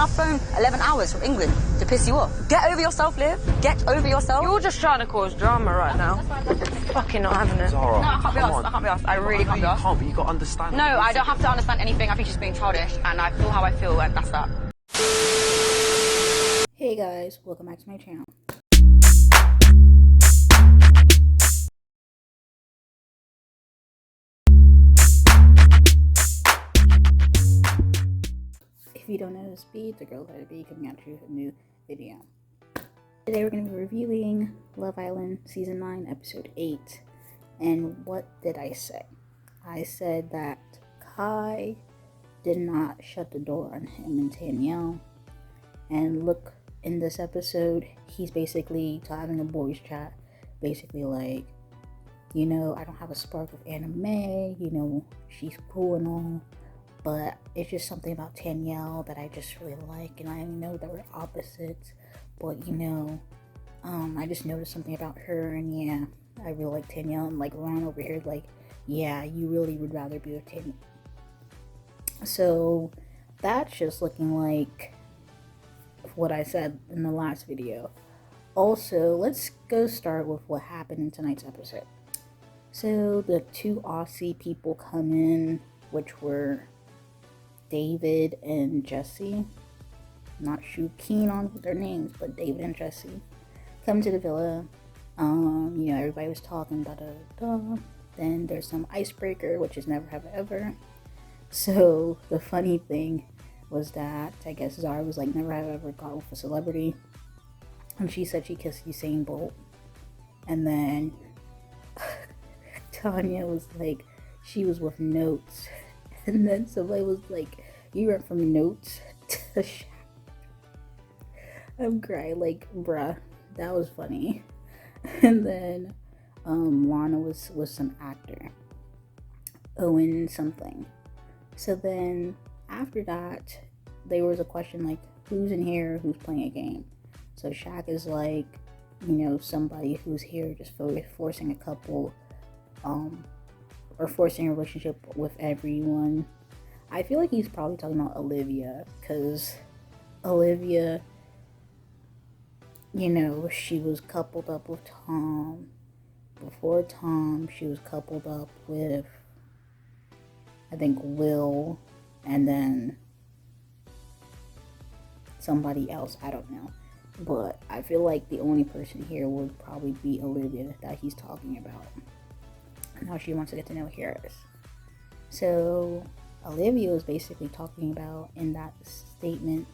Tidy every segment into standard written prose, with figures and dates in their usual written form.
our phone 11 hours from England to piss you off. Get over yourself, Liv. Get over yourself. You're just trying to cause drama right now. Fucking not having it. Zara, No, I can't be asked. I can't be asked. I really can't be asked. You can't, but you got to understand. No, I don't have to understand anything. I think she's being childish, and I feel how I feel, and that's that. Hey guys, welcome back to my channel. If you don't know the speed, the girl KylerB coming out to a new video. Today we're going to be reviewing Love Island Season 9, Episode 8. And what did I say? I said that Kai did not shut the door on him and Danielle. And look, in this episode, he's basically having a boys chat. Basically like, you know, I don't have a spark of anime, you know, she's cool and all. But it's just something about Danielle that I just really like, and I know that we're opposites, but you know, I just noticed something about her, and yeah, I really like Danielle, and like Ron over here, like, yeah, you really would rather be with Danielle. So that's just looking like what I said in the last video. Also, let's go start with what happened in tonight's episode. So the two Aussie people come in, which were David and Jesse. Not too keen on their names, but David and Jesse come to the villa. You know, everybody was talking, Then there's some icebreaker, which is never have ever. So the funny thing was that I guess Zara was like, never have ever got with a celebrity, and she said she kissed Usain Bolt. And then Tanya was like, she was with Notes. And then somebody was like, you went from Notes to Shaq. I'm crying, like, bruh, that was funny. And then Lana was some actor, Owen something. So then after that, there was a question like, who's in here, who's playing a game? So Shaq is like, you know, somebody who's here just forcing a couple, or forcing a relationship with everyone. I feel like he's probably talking about Olivia, because Olivia, you know, she was coupled up with Tom. Before Tom, she was coupled up with, I think, Will, and then somebody else, I don't know. But I feel like the only person here would probably be Olivia that he's talking about. Now she wants to get to know Harris. So Olivia was basically talking about, in that statement,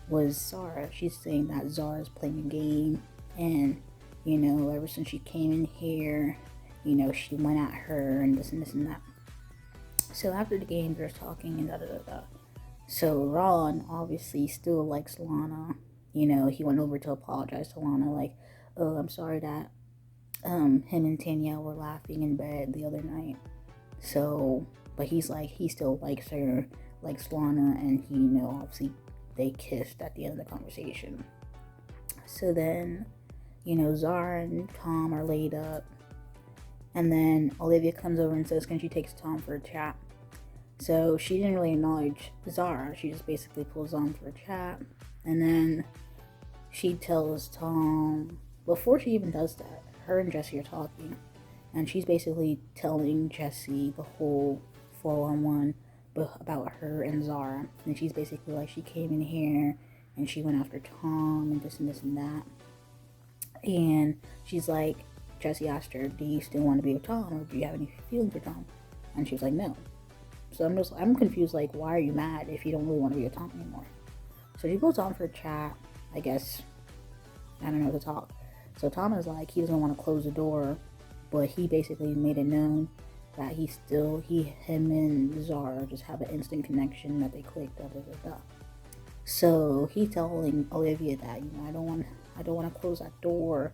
was Zara. She's saying that Zara's playing a game, and you know, ever since she came in here, you know, she went at her and this and this and that. So after the game, they're talking and da. So Ron obviously still likes Lana. You know, he went over to apologize to Lana, like, oh, I'm sorry that him and Danielle were laughing in bed the other night. So, but he's like, he still likes her, likes Lana, and he, you know, obviously they kissed at the end of the conversation. So then, you know, Zara and Tom are laid up, and then Olivia comes over and says, can she take Tom for a chat? So she didn't really acknowledge Zara, she just basically pulls on for a chat, and then she tells Tom, before she even does that, her and Jesse are talking, and she's basically telling Jesse the whole 411 about her and Zara, and she's basically like, she came in here and she went after Tom and this and this and that, and she's like, Jesse asked her, do you still want to be with Tom, or do you have any feelings for Tom? And she was like, no. So I'm confused, like, why are you mad if you don't really want to be with Tom anymore? So she goes on for a chat, I guess, I don't know, to talk. So Tom is like, he doesn't want to close the door, but he basically made it known that him and Zara just have an instant connection, that they clicked, So he's telling Olivia that, you know, I don't want to close that door,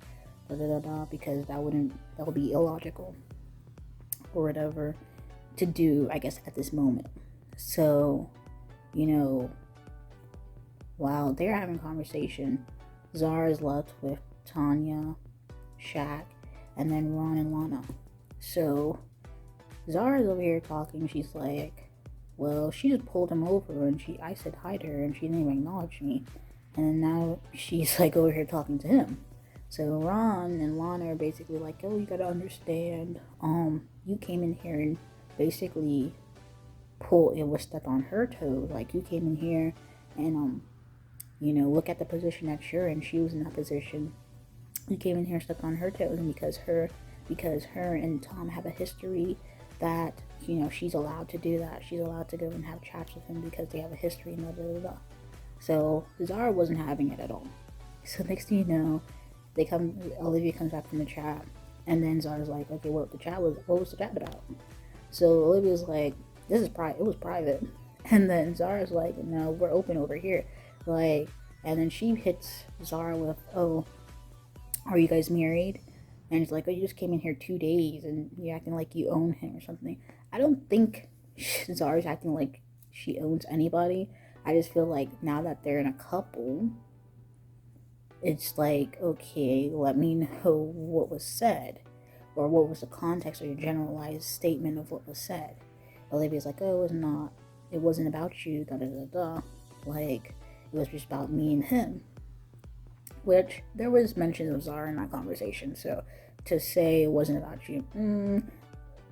because that would be illogical or whatever to do, I guess, at this moment. So, you know, while they're having conversation, Zara's left with Tanya, Shaq, and then Ron and Lana. So Zara's over here talking. She's like, Well, she just pulled him over, and I said hi to her, and she didn't even acknowledge me. And now she's like over here talking to him. So Ron and Lana are basically like, oh, you gotta understand, you came in here and basically it was stepped on her toes. Like, you came in here and, look at the position that you're in. She was in that position. You came in here and stepped on her toes, and because her and Tom have a history that, she's allowed to do that. She's allowed to go and have chats with him because they have a history and blah, blah, blah. So Zara wasn't having it at all. So next thing you know, Olivia comes back from the chat, and then Zara's like, okay, what was the chat about? So Olivia's like, it was private. And then Zara's like, no, we're open over here. Like, and then she hits Zara with, oh, are you guys married? And it's like, oh, you just came in here 2 days and you're acting like you own him or something. I don't think Zara's acting like she owns anybody. I just feel like now that they're in a couple, it's like, okay, let me know what was said, or what was the context or your generalized statement of what was said. Olivia's like, oh, it wasn't about you, da da da da. Like, it was just about me and him. Which, there was mention of Zara in that conversation, so to say it wasn't about you,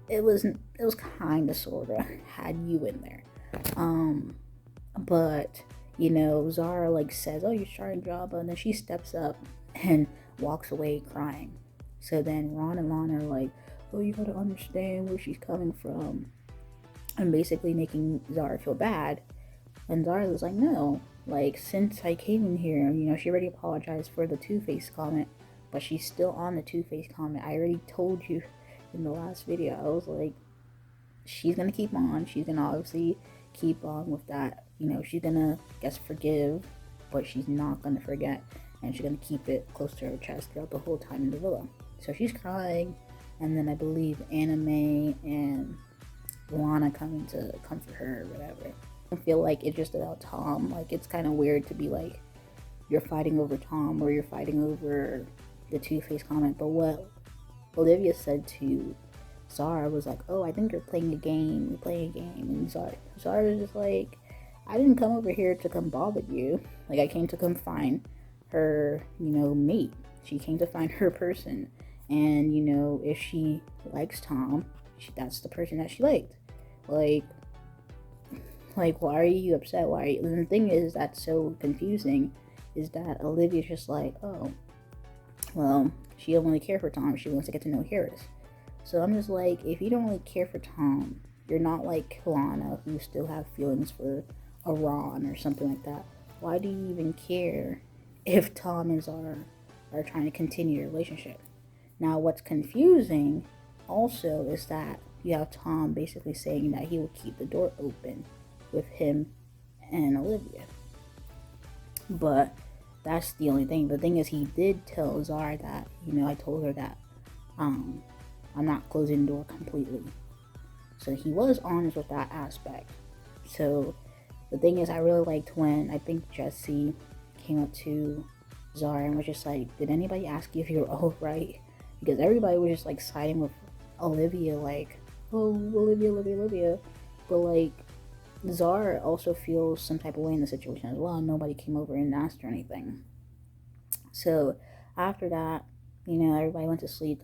it was kinda sorta had you in there. But, Zara like says, oh, you're starting drama, and then she steps up and walks away crying. So then Ron and Lana are like, oh, you gotta understand where she's coming from, and basically making Zara feel bad. And Zara was like, no, like, since I came in here, she already apologized for the Two-Face comment, but she's still on the Two-Face comment. I already told you in the last video. I was like, she's gonna keep on. She's gonna obviously keep on with that. She's gonna, forgive, but she's not gonna forget, and she's gonna keep it close to her chest throughout the whole time in the villa. So she's crying, and then I believe Anime and Lana coming to comfort her or whatever. I feel like it's just about Tom. Like, it's kind of weird to be like, you're fighting over Tom or you're fighting over the Two-Face comment. But what Olivia said to Zara was like, oh, I think you're playing a game. You're playing a game. And Zara was just like, I didn't come over here to come bother you. Like, I came to come find her, mate. She came to find her person. And, if she likes Tom, that's the person that she liked. Like, why are you upset? And the thing is that's so confusing is that Olivia's just like, oh, well, she don't really care for Tom. She wants to get to know Harris. So I'm just like, if you don't really care for Tom, you're not like Lana, who still have feelings for a Ron or something like that. Why do you even care if Tom and Zara are trying to continue your relationship? Now, what's confusing also is that you have Tom basically saying that he will keep the door open with him and Olivia. But that's the only thing. The thing is, he did tell Zara that, I told her that I'm not closing the door completely. So he was honest with that aspect. So the thing is, I really liked when I think Jesse came up to Zara and was just like, did anybody ask you if you were all right? Because everybody was just like siding with Olivia, like, oh, Olivia. But like, Zara also feels some type of way in the situation as well. Nobody came over and asked her anything. So after that, everybody went to sleep.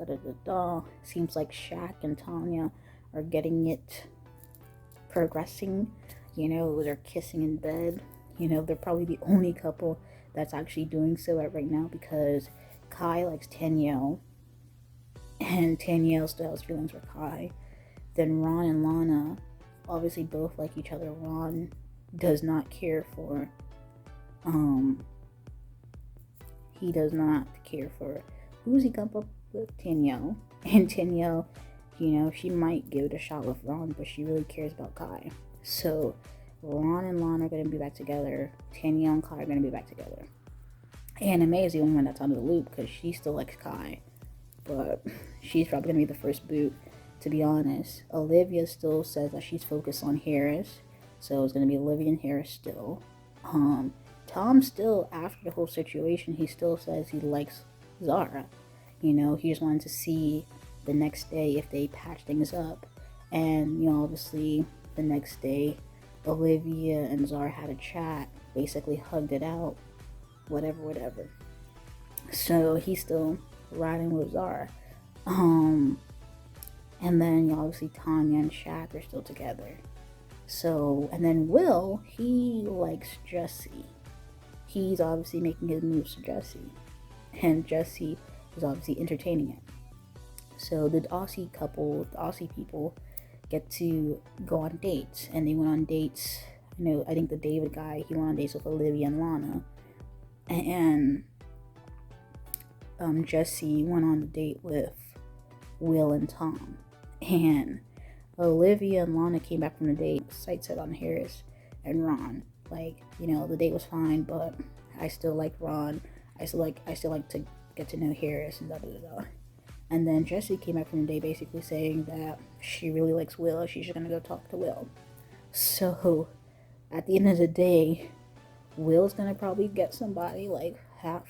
Seems like Shaq and Tanya are getting it progressing. They're kissing in bed. They're probably the only couple that's actually doing so right now, because Kai likes Danielle, and Danielle still has feelings for Kai. Then Ron and Lana obviously both like each other. Ron does not care for he does not care for who's he come up with, Danielle. And Danielle, she might give it a shot with Ron, but she really cares about Kai. So Ron and Lana are going to be back together. Danielle and Kai are going to be back together. Anime is the only one that's out of the loop because she still likes Kai, but she's probably going to be the first boot. To be honest, Olivia still says that she's focused on Harris, so it's going to be Olivia and Harris still. Tom still, after the whole situation, he still says he likes Zara. He just wanted to see the next day if they patch things up. And, obviously, the next day, Olivia and Zara had a chat, basically hugged it out, whatever. So he's still riding with Zara. And then obviously Tanya and Shaq are still together. So, and then Will, he likes Jessie. He's obviously making his moves to Jessie. And Jessie is obviously entertaining it. So the Aussie people get to go on dates. And they went on dates, I think the David guy, he went on dates with Olivia and Lana. And Jessie went on a date with Will and Tom. And Olivia and Lana came back from the date, sight set on Harris and Ron. Like, the date was fine, but I still like Ron. I still like to get to know Harris and da. And then Jessie came back from the date basically saying that she really likes Will. She's just gonna go talk to Will. So at the end of the day, Will's gonna probably get somebody. Like,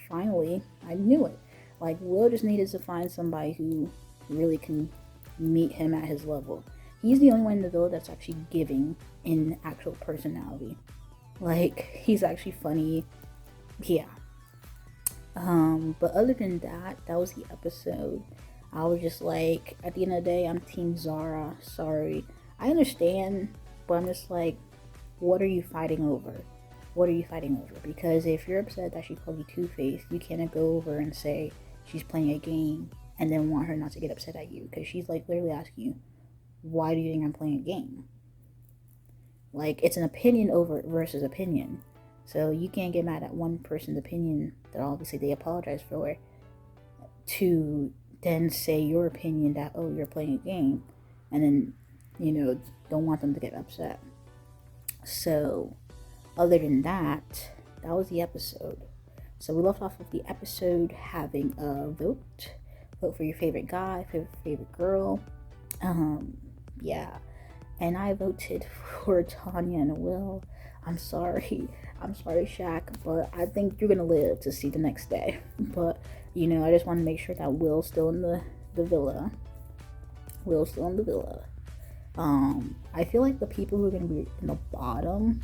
finally, I knew it. Like, Will just needed to find somebody who really can meet him at his level. He's the only one in the villa that's actually giving in actual personality. Like, he's actually funny. Yeah. But other than that, that was the episode. I was just like, at the end of the day, I'm Team Zara. Sorry. I understand, but I'm just like, what are you fighting over? What are you fighting over? Because if you're upset that she called you two-faced, you can't go over and say she's playing a game and then want her not to get upset at you. Because she's like literally asking you, why do you think I'm playing a game? Like, it's an opinion over versus opinion. So you can't get mad at one person's opinion that obviously they apologize for, to then say your opinion that, oh, you're playing a game, and then, don't want them to get upset. So, other than that, that was the episode. So we left off with the episode having a vote. Vote for your favorite guy, favorite girl. Yeah. And I voted for Tanya and Will. I'm sorry, Shaq, but I think you're gonna live to see the next day. But, I just want to make sure that Will's still in the villa. Will's still in the villa. I feel like the people who are gonna be in the bottom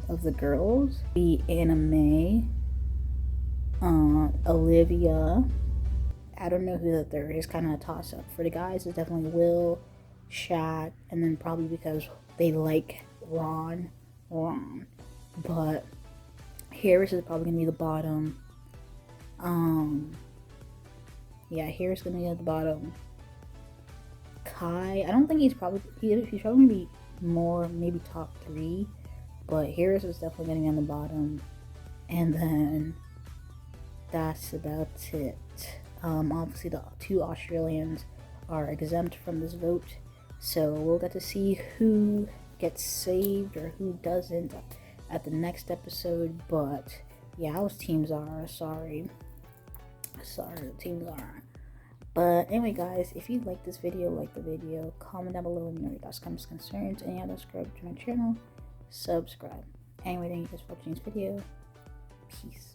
of the girls be Anime, Olivia. I don't know who the third is, kind of a toss up. For the guys, it's definitely Will, Shaq, and then probably because they like Ron. But Harris is probably gonna be the bottom. Yeah, Harris is gonna be at the bottom. Kai, I don't think he's probably gonna be more, maybe top 3, but Harris is definitely gonna be on the bottom. And then that's about it. Obviously the 2 Australians are exempt from this vote, so we'll get to see who gets saved or who doesn't at the next episode. But yeah, I was Team Zara. Sorry, Team Zara. But anyway, guys, if you like this video, like the video, comment down below and your thoughts, comments, concerns, and yeah, subscribe to my channel. Subscribe. Anyway, thank you guys for watching this video. Peace.